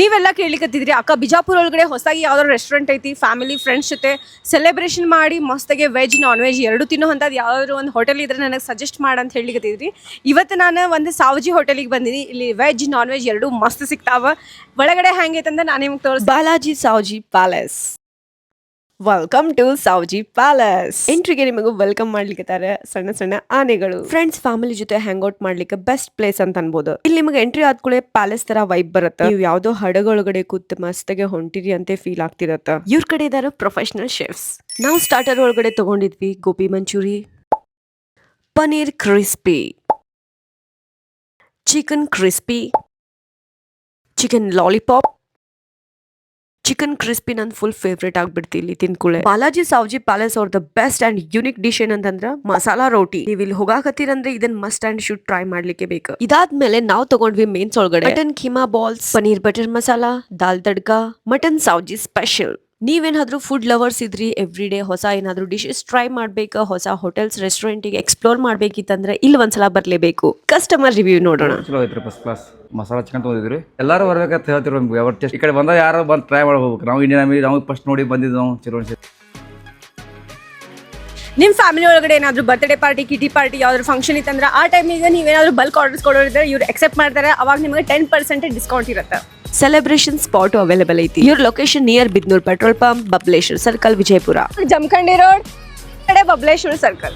ನೀವೆಲ್ಲ ಕೇಳಿಕತ್ತಿದ್ರಿ ಅಕ್ಕ ಬಿಜಾಪುರ ಒಳಗಡೆ ಹೊಸದಾಗಿ ಯಾವ್ದಾದ್ರು ರೆಸ್ಟೋರೆಂಟ್ ಐತಿ ಫ್ಯಾಮಿಲಿ ಫ್ರೆಂಡ್ಸ್ ಜೊತೆ ಸೆಲೆಬ್ರೇಷನ್ ಮಾಡಿ ಮಸ್ತಾಗೆ ವೆಜ್ ನಾನ್ ವೆಜ್ ಎರಡು ತಿನ್ನೋ ಅಂಥದ್ದು ಯಾವ್ದಾದ್ರು ಒಂದು ಹೋಟೆಲ್ ಇದ್ರೆ ನನಗೆ ಸಜೆಸ್ಟ್ ಅಂತ ಹೇಳಿಕತ್ತಿದ್ರಿ. ಇವತ್ತು ನಾನು ಒಂದು ಸಾವಜಿ ಹೋಟೆಲಿಗೆ ಬಂದಿನಿ. ಇಲ್ಲಿ ವೆಜ್ ನಾನ್ ವೆಜ್ ಎರಡು ಮಸ್ತ್ ಸಿಗ್ತಾವ. ಒಳಗಡೆ ಹೆಂಗೈತೆ ಅಂತ ನಾನು ನಿಮ್ಗೆ ತೋರಿಸ್. Balaji Savaji palace. Welcome to Savaji palace. ಎಂಟ್ರಿಗೆ ನಿಮಗೂ ವೆಲ್ಕಮ್ ಮಾಡ್ಲಿಕ್ಕೆ ಸಣ್ಣ ಸಣ್ಣ ಆನೆಗಳು. ಫ್ರೆಂಡ್ಸ್ ಫ್ಯಾಮಿಲಿ ಜೊತೆ ಹ್ಯಾಂಗ್ ಔಟ್ ಮಾಡ್ಲಿಕ್ಕೆ ಬೆಸ್ಟ್ ಪ್ಲೇಸ್ ಅಂತ ಅನ್ಬೋದು. ಇಲ್ಲಿ ನಿಮಗೆ ಎಂಟ್ರಿ ಆದ್ಕೂಳೆ ಪ್ಯಾಲೇಸ್ ತರ ವೈಬ್ ಬರುತ್ತೆ. ನೀವು ಯಾವ್ದೋ ಹಡಗೊಳಗಡೆ ಕೂತ್ ಮಸ್ತಾಗೆ ಹೊಂಟಿರಿ ಅಂತ ಫೀಲ್ ಆಗ್ತಿರತ್ತ. ಇವ್ರ ಕಡೆ ಇದಾರೆ ಪ್ರೊಫೆಷನಲ್ ಶೆಫ್ಸ್. ನಾವು ಸ್ಟಾರ್ಟರ್ ಒಳಗಡೆ ತಗೊಂಡಿದ್ವಿ gobi manchuri, paneer crispy, chicken crispy, chicken lollipop, chicken crispy ನನ್ ಫುಲ್ ಫೇವ್ರೇಟ್ ಆಗ್ಬಿಡ್ತಿ ಇಲ್ಲಿ ತಿನ್ಕುಳೆ. ಬಾಲಾಜಿ ಸಾವಜಿ ಪ್ಯಾಲೇಸ್ ಅವ್ರದ ಬೆಸ್ಟ್ ಅಂಡ್ ಯುನಿಕ್ ಡಿಶ್ ಏನಂತಂದ್ರ ಮಸಾಲಾ ರೋಟಿ. ನೀವ್ ಇಲ್ಲಿ ಹೋಗಾಕತ್ತೀರಂದ್ರೆ ಇದನ್ ಮಸ್ಟ್ ಅಂಡ್ ಶುಡ್ ಟ್ರೈ ಮಾಡ್ಲಿಕ್ಕೆ ಬೇಕು. ಇದಾದ್ಮೇಲೆ ನಾವು ತಗೊಂಡ್ವಿ ಮೇನ್ಸ್ ಒಳಗಡೆ mutton keema balls, paneer butter masala, dal tadka, mutton Savaji special. ನೀವೇನಾದ್ರೂ ಫುಡ್ ಲವರ್ಸ್ ಇದ್ರಿ, ಎವ್ರಿ ಡೇ ಹೊಸ ಏನಾದ್ರೂ ಡಿಶಸ್ ಟ್ರೈ ಮಾಡ್ಬೇಕು, ಹೊಸ ಹೋಟೆಲ್ಸ್ ರೆಸ್ಟೋರೆಂಟ್ ಎಕ್ಸ್ಪ್ಲೋರ್ ಮಾಡ್ಬೇಕಿತ್ತಂದ್ರೆ ಇಲ್ಲಿ ಒಂದ್ಸಲ ಬರ್ಲೇಬೇಕು. ಕಸ್ಟಮರ್ ರಿವ್ಯೂ ನೋಡೋಣ. ಚಲೋ ಐತ್ರಿ, ಫಸ್ಟ್ ಕ್ಲಾಸ್ ಮಸಾಲಾ ಚಿಕನ್ ತೊಗೊಂಡಿದ್ರಿ. ಎಲ್ಲರೂ ಬರ್ಬೇಕಂತ ಹೇಳ್ತಿರೋ ಯಾವ ಟೇಸ್ಟ್. ಈ ಕಡೆ ಬಂದಾಗ ಯಾರು ಬಂದು ಟ್ರೈ ಮಾಡ್ಬೇಕು. ನಾವು ಇಂಡಿಯನ್ ನಾವು ಫಸ್ಟ್ ನೋಡಿ ಬಂದಿದ್ದು ನಾವು ಚಲೋ ಅನ್ಸುತ್ತೆ. ನಿಮ್ ಫ್ಯಾಮಿಲಿ ಒಳಗಡೆ ಏನಾದ್ರು ಬರ್ತ್ಡೇ ಪಾರ್ಟಿ, ಕಿಟಿ ಪಾರ್ಟಿ ಯಾವ್ದಾದ್ರು ಫಂಕ್ಷನ್ ಇತ್ತಂದ್ರೆ ಆ ಟೈಮಿಗೆ ನೀವೇನಾದ್ರು ಬಲ್ಕ್ ಆರ್ಡರ್ಸ್ ಕೊಡೋರಿದ್ರೆ ಇವ್ರು ಅಕ್ಸೆಪ್ಟ್ ಮಾಡ್ತಾರೆ. ಅವಾಗ ನಿಮಗೆ 10% ಡಿಸ್ಕೌಂಟ್ ಇರುತ್ತೆ. ಸೆಲೆಬ್ರೇಷನ್ ಸ್ಪಾಟ್ ಅವೈಲೇಬಲ್ ಐತಿ. ಇವ್ರ location near Bidnur petrol pump, Babaleshwar circle, Vijayapura. Jamakhandi road ಕಡೆ ಬಬ್ಲೇಶ್ವರ್ ಸರ್ಕಲ್.